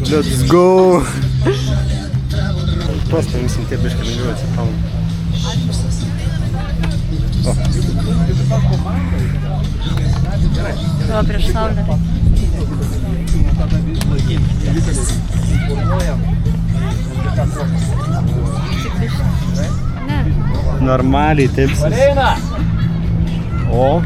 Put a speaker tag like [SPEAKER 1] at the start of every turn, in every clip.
[SPEAKER 1] Let's go! Просто visi tie biškai lygiuojasi kalną.
[SPEAKER 2] Va, prieš saulę. Ne.
[SPEAKER 1] Normaliai taip. O.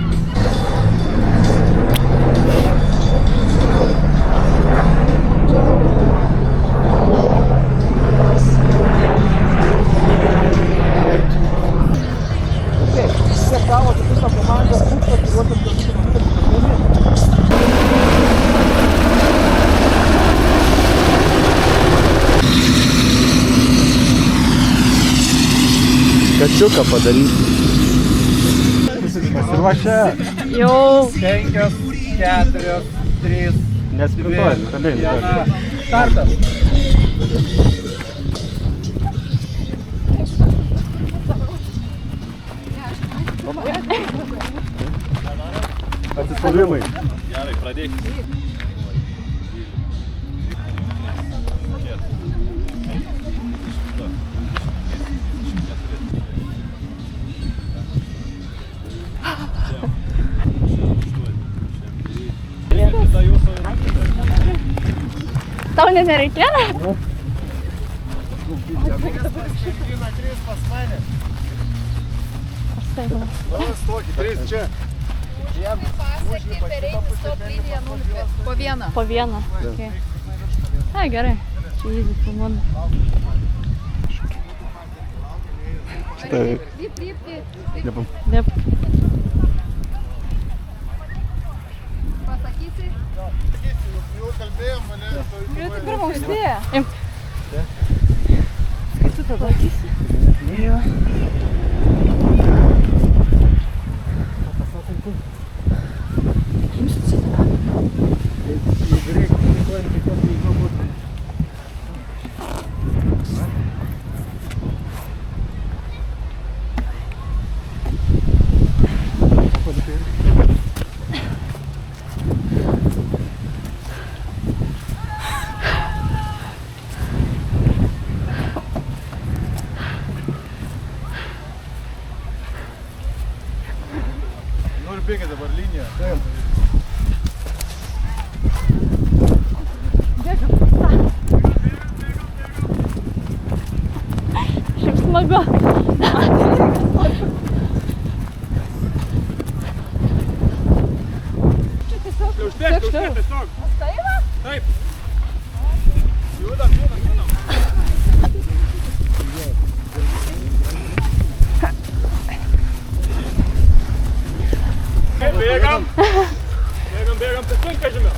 [SPEAKER 1] Kačiuką padaryti. Pasiruošę.
[SPEAKER 2] Jau.
[SPEAKER 3] 5, 4, 3,
[SPEAKER 1] Nesprintuojam, ramiai.
[SPEAKER 3] 1. Startas.
[SPEAKER 1] Atsispaudimai.
[SPEAKER 4] Gerai, pradėkime.
[SPEAKER 2] Tau nereikėjo?
[SPEAKER 1] Trys čia.
[SPEAKER 2] Po vieną. Po vieną. Okay. Ai, gerai. Čia easy filmuodam.
[SPEAKER 1] Štai. Liepam.
[SPEAKER 2] Liep.
[SPEAKER 5] Pasakysi?
[SPEAKER 4] Jau kalbėjom, mane.
[SPEAKER 5] Jau tik pirmą uždėję.
[SPEAKER 2] Imk.
[SPEAKER 5] Kaip tu tada akysi?
[SPEAKER 1] Jo.
[SPEAKER 4] Noriu bėgti dabar liniją.
[SPEAKER 2] Šiaip smagu.
[SPEAKER 4] Uždėk tiesiog. Taip. Judam. Bėgam, tai sunkvežimio.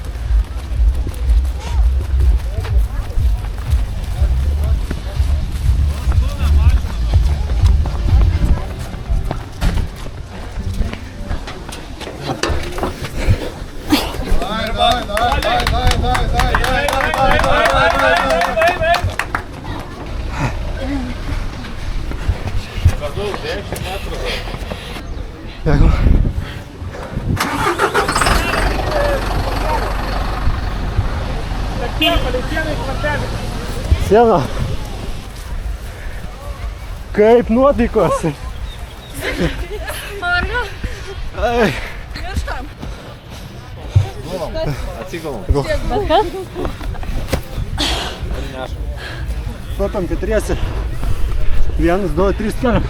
[SPEAKER 1] Siena. Kaip nuotaikos?
[SPEAKER 2] Marga.
[SPEAKER 1] Ai.
[SPEAKER 5] Mirštam.
[SPEAKER 4] Atsigalom.
[SPEAKER 2] Bet kas?
[SPEAKER 1] Stotam keturiesi. 1, 2, 3, keliam.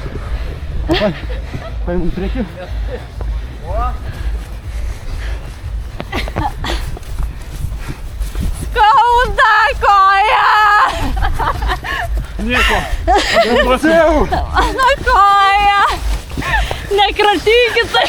[SPEAKER 1] Paimam prieki.
[SPEAKER 2] Skauda koja!
[SPEAKER 4] Nieko.
[SPEAKER 2] Mano koja! Nekratykit tai!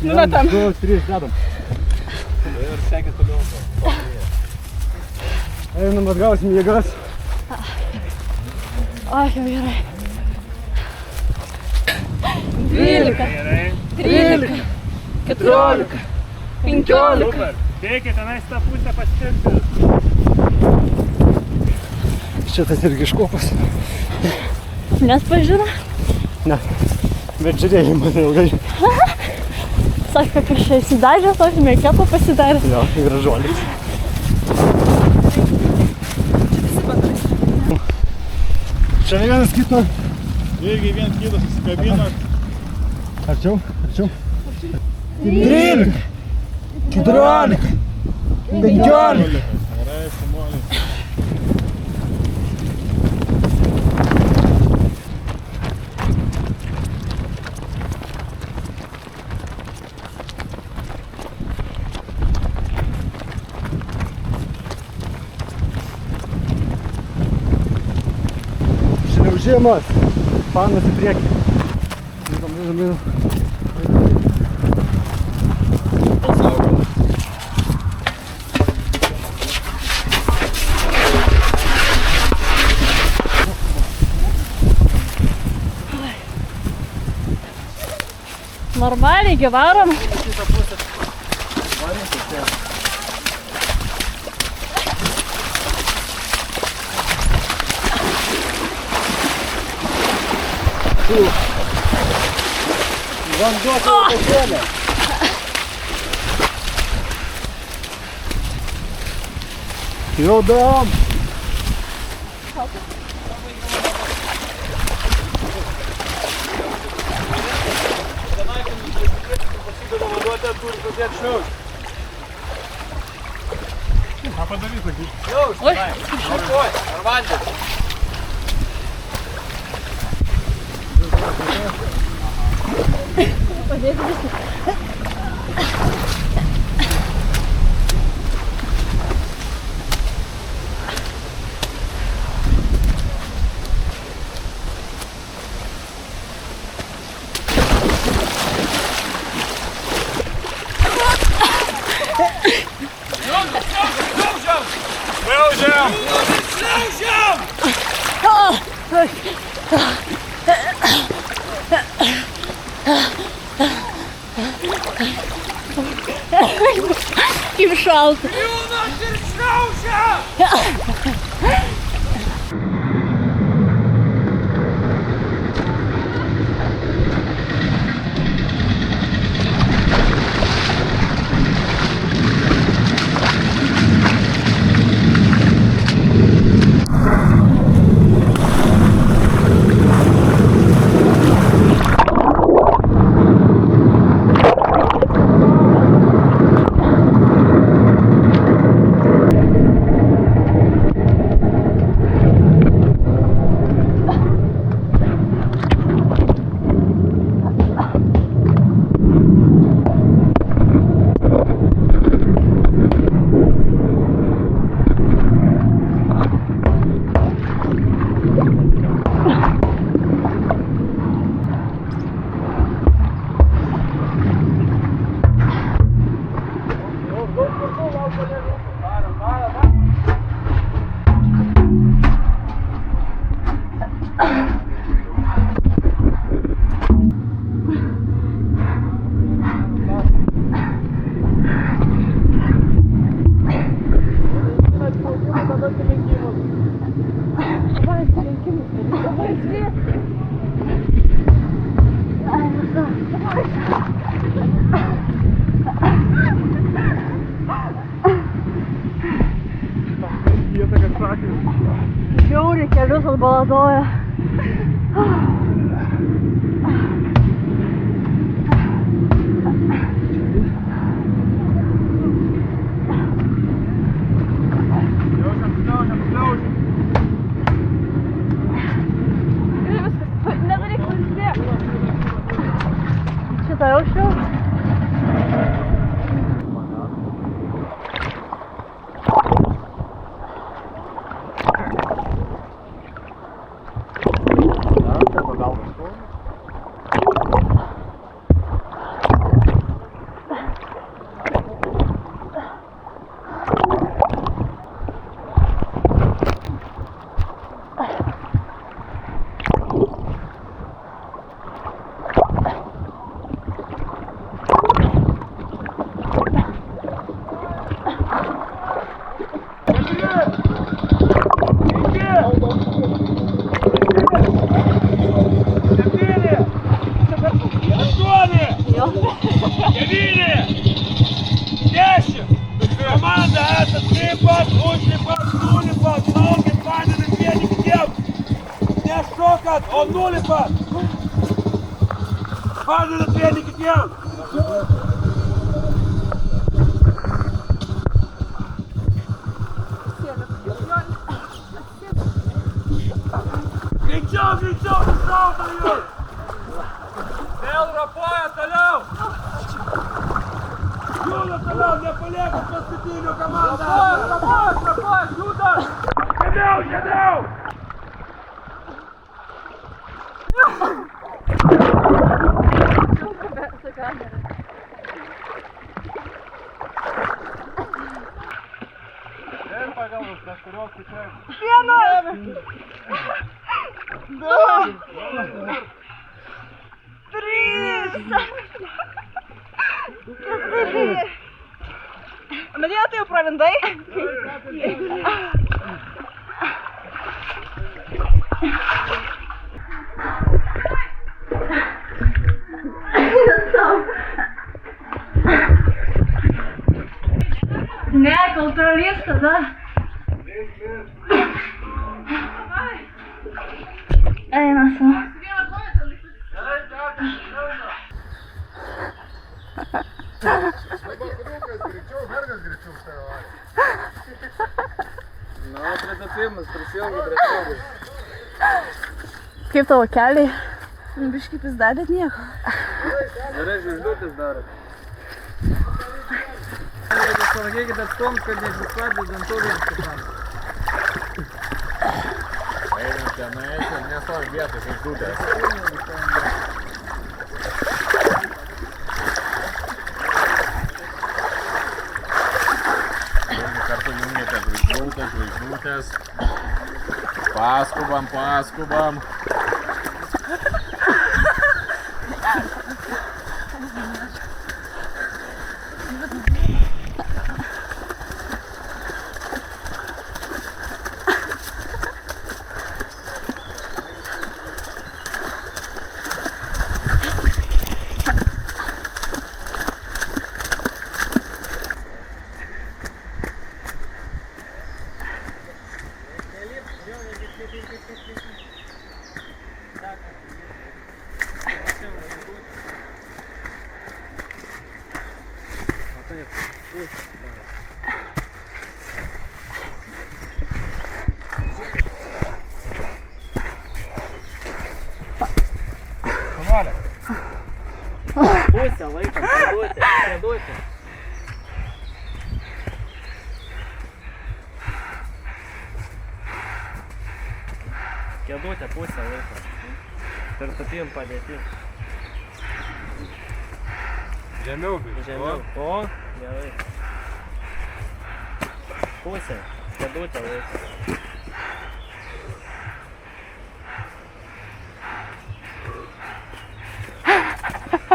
[SPEAKER 1] Numetam. 2, 3, dedam.
[SPEAKER 4] Ir sekit toliau.
[SPEAKER 1] Einam atgausim jėgas.
[SPEAKER 2] Ai, jau gerai.
[SPEAKER 5] 12,
[SPEAKER 4] Gerai.
[SPEAKER 5] 13, 14, 15.
[SPEAKER 4] Super. Bėkit tenais tą pusę pasitempti.
[SPEAKER 1] Šitas irgi škopas.
[SPEAKER 2] Nes pažino.
[SPEAKER 1] Ne, bet žiūrėjai mane ilgai.
[SPEAKER 2] Sako, kad aš įsidažęs, tokį meikepą pasidaręs.
[SPEAKER 1] Jo, gražuolis. Čia vienas kito.
[SPEAKER 4] Irgi vienas kitas susikabino.
[SPEAKER 1] Arčiau, arčiau. 13, 14, 15.
[SPEAKER 4] Gerai, šumolis.
[SPEAKER 1] Šliaužimas. Panas į priekį. Judam.
[SPEAKER 2] Normaliai, gyvarom.
[SPEAKER 1] Vanduo tavo pakėlė. Judam.
[SPEAKER 4] Ką padarys, sakyk?
[SPEAKER 2] Oi.
[SPEAKER 3] Ar vandens?
[SPEAKER 2] Kaip šalta. Žiauriai kelius atbaladoja.
[SPEAKER 5] Nedaryk valstybė.
[SPEAKER 2] Šitą aukščiau.
[SPEAKER 3] šokat, o nulipat! Pažadat vieni kitiems! Greičiau, sušaudo jūs! Vėl rapoja toliau! Juda toliau, nepaliekit paskutinių komandą! Rapoja, juda! Žemiau!
[SPEAKER 4] Ir pagal kažkurios skaičiuojame.
[SPEAKER 5] Marija, tai jau pralindai? Ne, kol pralys tada. Eina su.
[SPEAKER 3] Na, pritapimas, prisijungi prie saugai.
[SPEAKER 2] Kaip tavo keliai?
[SPEAKER 5] Biškai pizdarėt nieko.
[SPEAKER 3] Gerai, žvaigždutės darot. Pasakykit atstumt, kad nesispardė dantuvėms kitam.
[SPEAKER 4] Einam tenai, nestovi vietoj žvaigždutės. Kartu jungiate žvaigždutės. Paskubam.
[SPEAKER 3] Pusę laikom, kėdutė. Kėdutė pusę laikom. Tartupim padėti.
[SPEAKER 4] Žemiau.
[SPEAKER 3] O, gerai. Pusę, kėdutę laikom.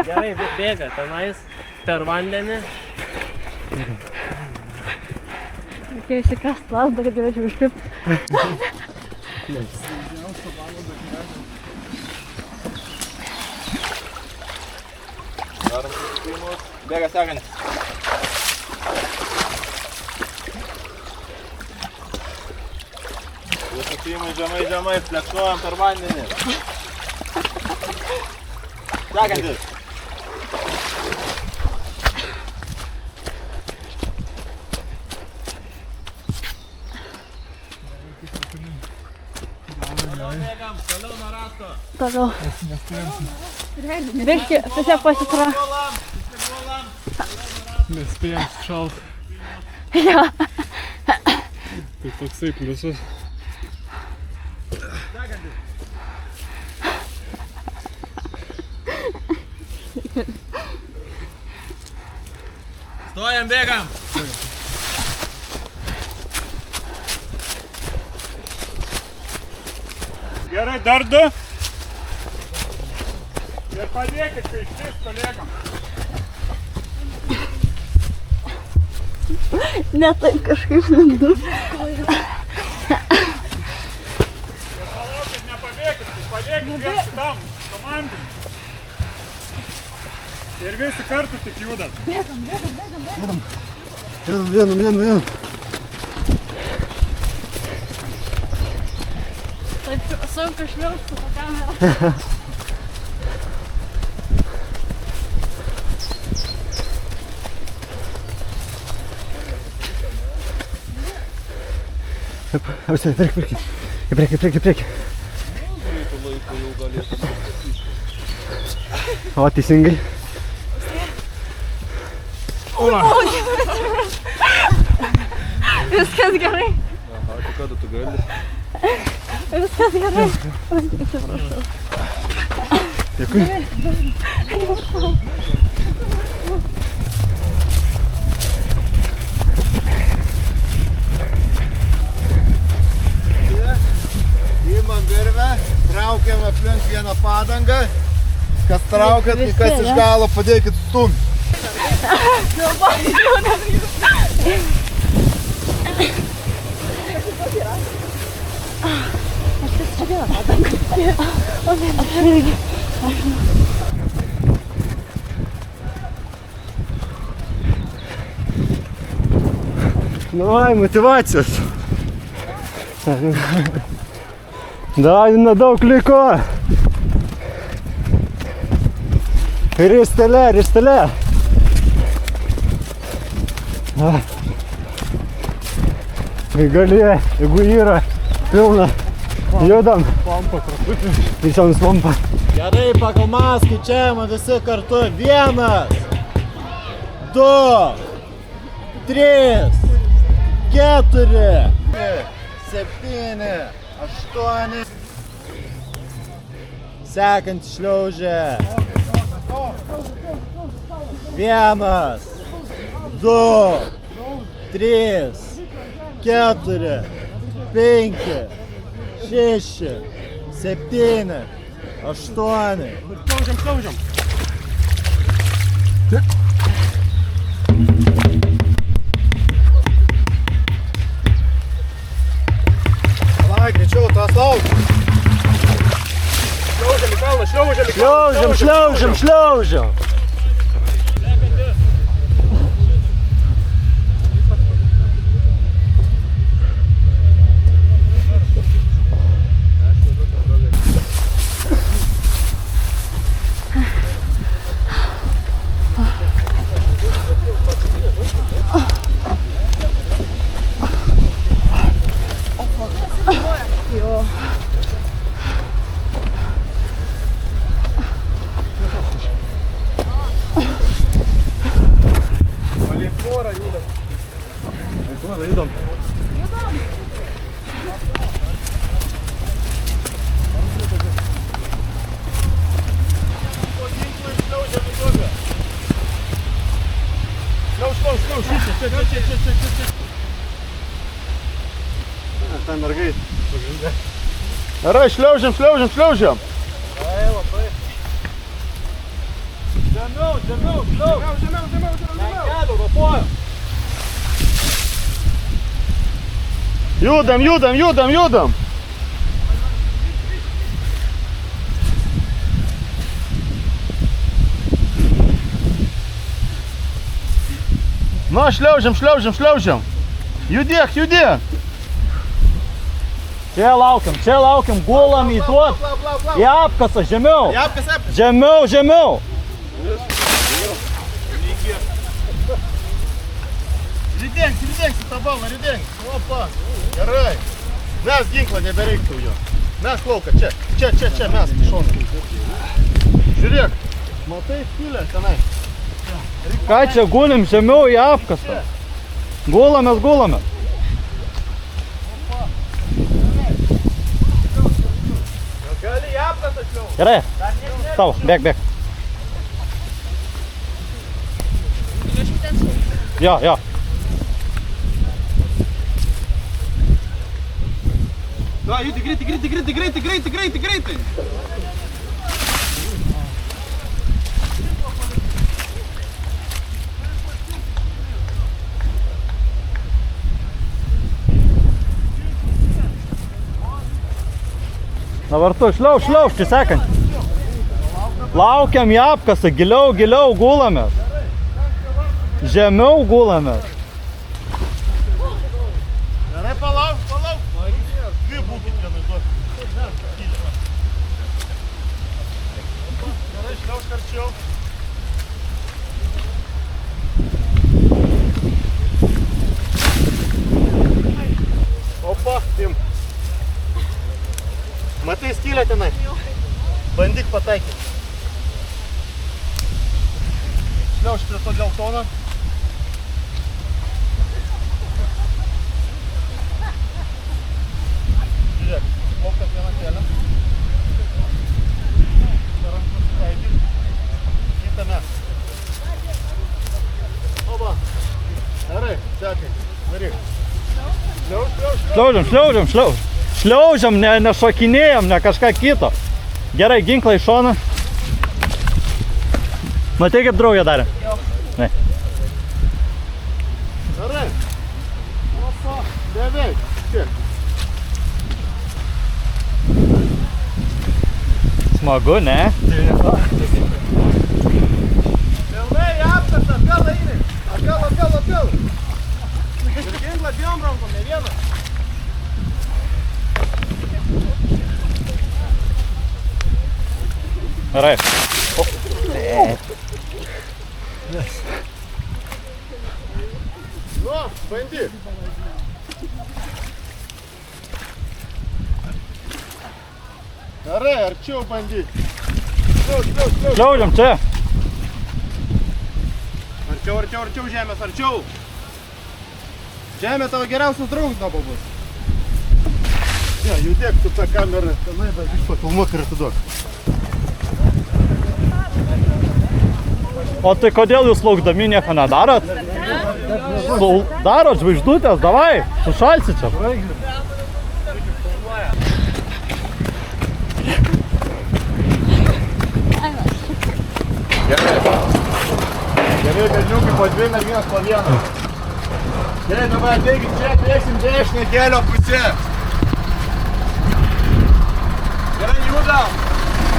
[SPEAKER 3] Gerai, bėga tenais per vandenį.
[SPEAKER 2] Reikėjo įsikast lasdą, kad galėčiau išlipti.
[SPEAKER 3] Darom susitikimus. Bėga sekantis. Susitikimai žemai, fleksuojam per vandenį. Sekantis. Toliau nuo rasto.
[SPEAKER 2] Toliau. Biški, tiesiog pasitra.
[SPEAKER 4] Nespėjom šalt.
[SPEAKER 2] Jo.
[SPEAKER 4] Tai toksai pliusas.
[SPEAKER 3] Stojam, bėgam.
[SPEAKER 4] Gerai, dar du. Ir padėkit, kai ištis kolegam.
[SPEAKER 2] Ne taip kažkaip lindu.
[SPEAKER 4] Palaukit, nepabėkit, padėkit viens kitam, komandai. Ir visi kartu tik judat.
[SPEAKER 1] Vienam.
[SPEAKER 2] Taip Sunku šliaužti tą kamerą.
[SPEAKER 1] Į priekį. O, teisingai.
[SPEAKER 5] Viskas gerai.
[SPEAKER 6] Aha, tai kada tu gali?
[SPEAKER 5] Viskas gerai.
[SPEAKER 1] Dėkui.
[SPEAKER 6] Imam virvę, traukiam aplink vieną padangą. Kas traukiat, tai kas iš galo padėkit stumti.
[SPEAKER 1] Давай, мотивацijas. Давай, nedaug liko. Ristelė. Gali, jeigu yra pilna. Judam. Visiems pompa.
[SPEAKER 6] Gerai, pagal man skaičiavimą visi kartu. 1, 2, 3, 4, 7, 8. Sekant šliaužia. 1, 2, 3, 4, 5, 6, 7, 8.
[SPEAKER 4] Šliaužiam.
[SPEAKER 6] Lai, greičiau, tas laukia.
[SPEAKER 4] Šliaužiam į kalną.
[SPEAKER 1] Šliaužiam. Judam. Ta mergaitė.
[SPEAKER 6] Gerai, šliaužiam.
[SPEAKER 4] Žemiau. Kelio, ropoju.
[SPEAKER 6] Judam. Nu, šliaužiam. Judėk.
[SPEAKER 1] Čia laukiam, gulam į tuot. Į apkasą, žemiau. Žemiau.
[SPEAKER 6] Ridenk tą balą. Opa. Gerai. Mes ginklą nebereiktų jo. Mes lauką, čia, mes šoną. Žiūrėk. Matai skylę tenai.
[SPEAKER 1] Ką čia gulim žemiau į apkasą? Gulamės.
[SPEAKER 6] Gali į apkasą šliaužti.
[SPEAKER 1] Gerai. Tau, bėk. Jo.
[SPEAKER 6] Da, judi greitai.
[SPEAKER 1] Dabar tu šliauž, čia sekant. Laukiam į apkasą, giliau gulamės. Žemiau gulamės.
[SPEAKER 6] Gerai, palauk. Dvi būkit vienai duoti.
[SPEAKER 4] Šliaužk arčiau. Opa, tim. Matai skylę tenai? Bandyk pataikyti. Šliaužk prie to geltono. Žiūrėk, plaukas vieną kelią. Rankos leidži. Kitą mes. Oba. Gerai, sekai. Varyk.
[SPEAKER 1] Šliaužiam, nešokinėjam, ne kažką kito. Gerai, ginklą į šoną. Matai, kaip draugė darė?
[SPEAKER 2] Jo.
[SPEAKER 1] Ne.
[SPEAKER 4] Gerai. Opa, beveik. Kiek.
[SPEAKER 1] Smagu, ne?
[SPEAKER 4] Pilnai aptarta, atgal eini. Atgal. Ir ginklą dviem rankom, ne vieną.
[SPEAKER 1] Gerai.
[SPEAKER 4] Nu, bandyk. Gerai, arčiau bandyk.
[SPEAKER 1] Šliaužiam čia.
[SPEAKER 4] Arčiau žemės, arčiau. Žemė tavo geriausias draugas dabar bus. Ne, judėk tu tą kamerą, tenai dar vis pafilmuok ir atiduok.
[SPEAKER 1] O tai kodėl jūs laukdami nieko nedarot? Darot žvaigždutės, davai, sušalsi čia.
[SPEAKER 4] Gerai, berniukai, po dvi merginas po vieną. Gerai, dabar ateikit čia, bėgsim dešinę kelio pusę. Gerai, judam.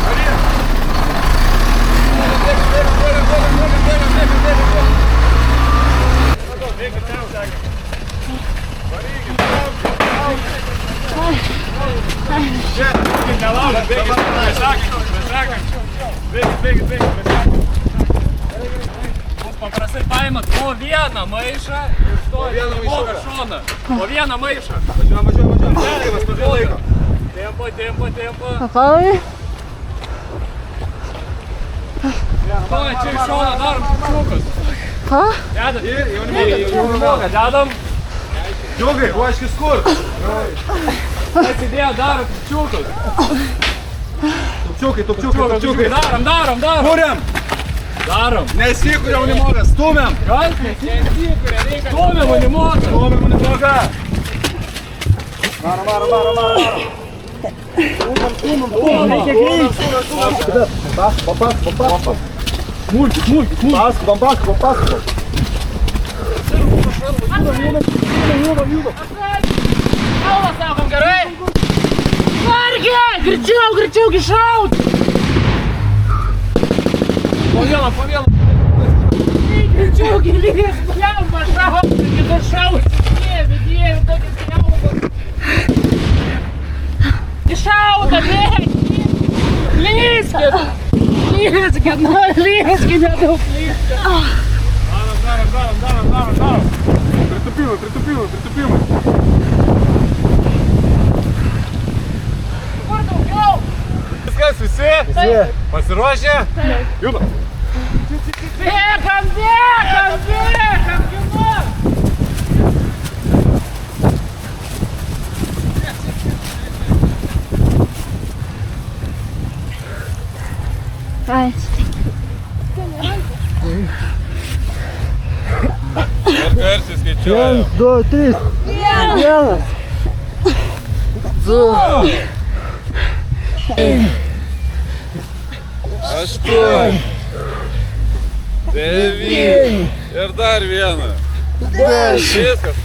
[SPEAKER 4] Varyk. Bėgit ten, sakė. Varykit, čia, nelaužat, bėgit, bėgit.
[SPEAKER 3] Paprastai paimat po vieną maišą ir stovi blogą šoną. Po vieną maišą.
[SPEAKER 4] Važiuojam. Tėvas, pavėl laiko.
[SPEAKER 3] Tempo.
[SPEAKER 5] Papalai.
[SPEAKER 3] Stovi čia iš šono, darom čiukus.
[SPEAKER 5] Ką?
[SPEAKER 3] Dedam. Dedam.
[SPEAKER 4] Džiugai, ruoškis kur?
[SPEAKER 3] Atsidėjo, darom čiukus.
[SPEAKER 4] Tupčiukai.
[SPEAKER 3] Darom.
[SPEAKER 4] Kuriam!
[SPEAKER 3] Darom.
[SPEAKER 4] Nesikuriam unimogas, stumiam!
[SPEAKER 3] Kas? Nesikuriam, reikia. Stumiam unimogą.
[SPEAKER 4] Varom. Papasok. Smulkis. Papasok. Juda.
[SPEAKER 3] Kalvą sakom, gerai? Vargė! Greičiau gišaut! Po vieną. Greičiau gilės, lemba šaut! Kitur šaut! Vidėjų tokį skliaubą! Išauta, bėg! Lyskit, nedaug lyskit!
[SPEAKER 4] Darom. Pritupimai.
[SPEAKER 3] Kur daugiau?
[SPEAKER 4] Viskas, visi? Pasiruošę? Judam.
[SPEAKER 3] Bėgam, gimos!
[SPEAKER 5] Ai,
[SPEAKER 4] Garsiai skaičiuoja.
[SPEAKER 1] 1, 2, 3.
[SPEAKER 7] 8, 9 ir dar vieną. 10. Viskas.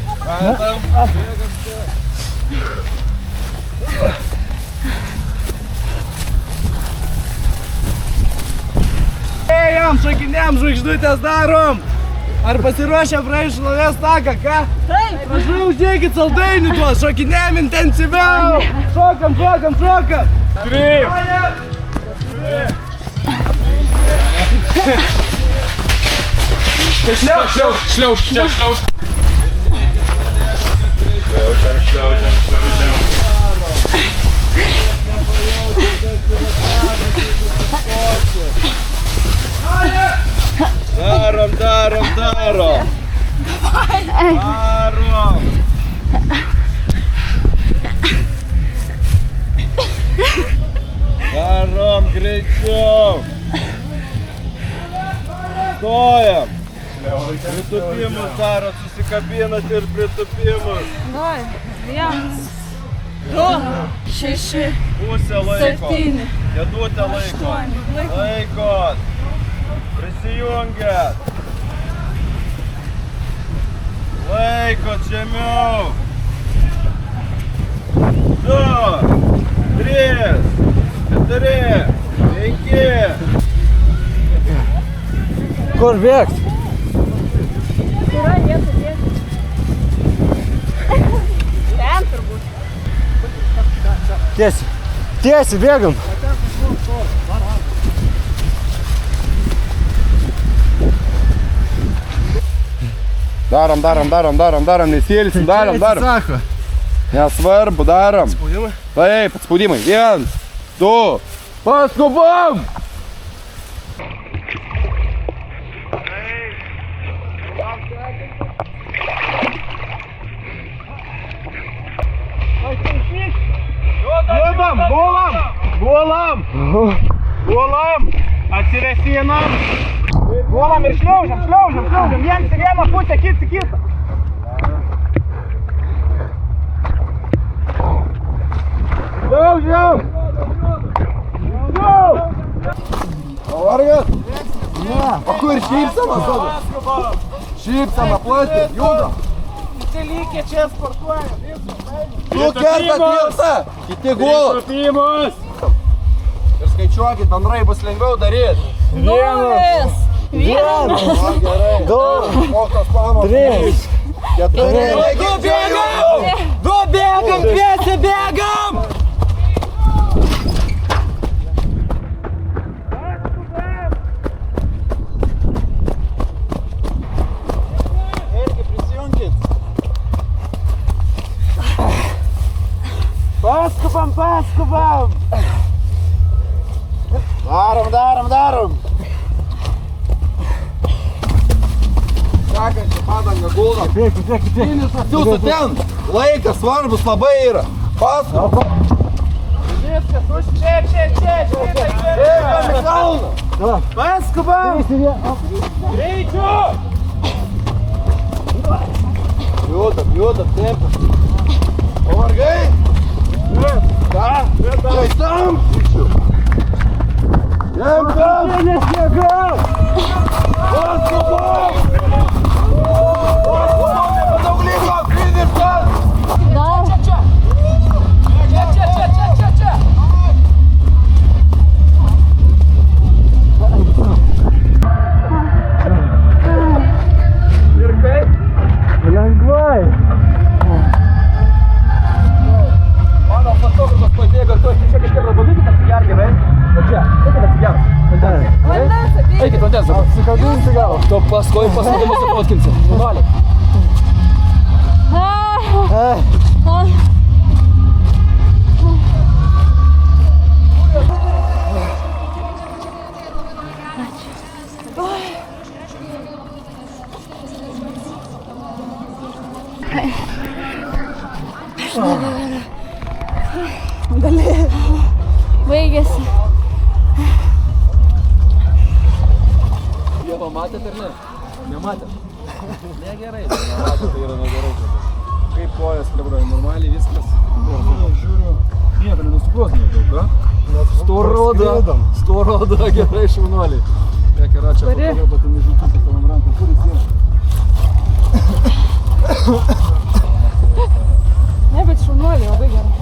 [SPEAKER 3] Ėjom, šokinėjom, žvaigždutės darom. Ar pasiruošę praeiti šlovės taką, ką?
[SPEAKER 5] taip.
[SPEAKER 3] Prašau, uždėkit saldainių tuos, šokinėjom intensyviau. Šokam. 3. Šliauš, čia šliauš.
[SPEAKER 7] Darom. Darom. Darom greičiau. Stojam. Pritupimus darot, susikabinat ir pritupimus.
[SPEAKER 2] 1, 2, 6,
[SPEAKER 7] Pusę laiko.
[SPEAKER 2] 7,
[SPEAKER 7] Kėdutę laiko. Laikot. Prisijungiat. Laikot žemiau. 2, 3, 4, 5.
[SPEAKER 1] Kur bėgt?
[SPEAKER 2] Yra vieta bėgti. Ten turbūt.
[SPEAKER 1] Tiesiai bėgam.
[SPEAKER 6] Darom, nesėlsim, darom.
[SPEAKER 1] Sako.
[SPEAKER 6] Nesvarbu, darom.
[SPEAKER 4] Spaudimai?
[SPEAKER 6] Taip, atspaudimai. 1, 2, paskubam! Judam, gulam, atsiresinam. Gulam ir šliaužiam, viens į vieną pusę, kits į kitą. Šliaužiam! Pavargat? Ne. O kur šypsama? Šypsama, plati, judam. Kiti lygiai čia sportuoja. Tu kerta tiesą, kiti gul.
[SPEAKER 7] Pritupimus.
[SPEAKER 6] Ir skaičiuokit, bendrai bus lengviau daryti.
[SPEAKER 2] 1, 1.
[SPEAKER 6] Gerai. 2, 3, 4. Du bėgam, dviese bėgam! Irgi prisijunkit. Paskubam. Darom. Sekančią padangą guldo. Finišas jūsų ten. Laikas svarbus labai yra. Paskubam. Viskas, čia. Bėgam į kalną. Paskubam. Greičiu. Judam, tempas. Pavargai. Žaistam. Tempas. Nesiekam. Paskubam. Nepadaug liko. Finišas. Čia. Ir kaip?
[SPEAKER 1] Lengvai.
[SPEAKER 6] Mano fotograфas pabėga, tu čia kažkiek pabėgit atsigerk gerai. O čia, eikit atsigerk. Eikit vandens dabar.
[SPEAKER 1] Sikabinsi gal.
[SPEAKER 6] Tu paskui nusifotkinsi. Noliai.
[SPEAKER 2] Baigėsi.
[SPEAKER 6] Jie pamatėt ar ne? Nematėt? Negerai. Nematėt, tai yra negerai. Kaip kojas klebroja, normaliai viskas. Žiūriu, nieko nenusiplotinė daug, ką? Storoda, gerai šaunuoliai. Kiek yra čia fotografuoti nežinutėse tavam rankom, kur jis yra?
[SPEAKER 2] Ne, bet šaunuoliai labai gerai.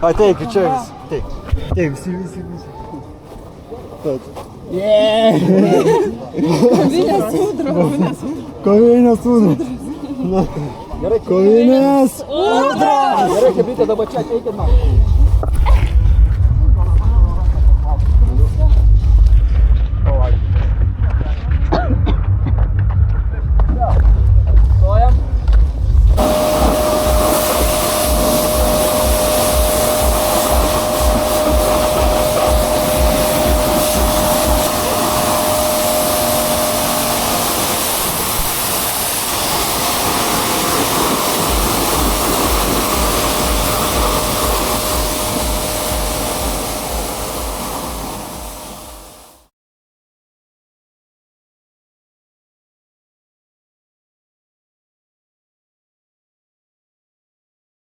[SPEAKER 1] Ateik, čia visi. Ateik, visi. Kovinės ūdros.
[SPEAKER 6] Gerai,
[SPEAKER 1] Kovinės
[SPEAKER 6] ūdros! Gerai, kebrytė, dabar čia ateikit man.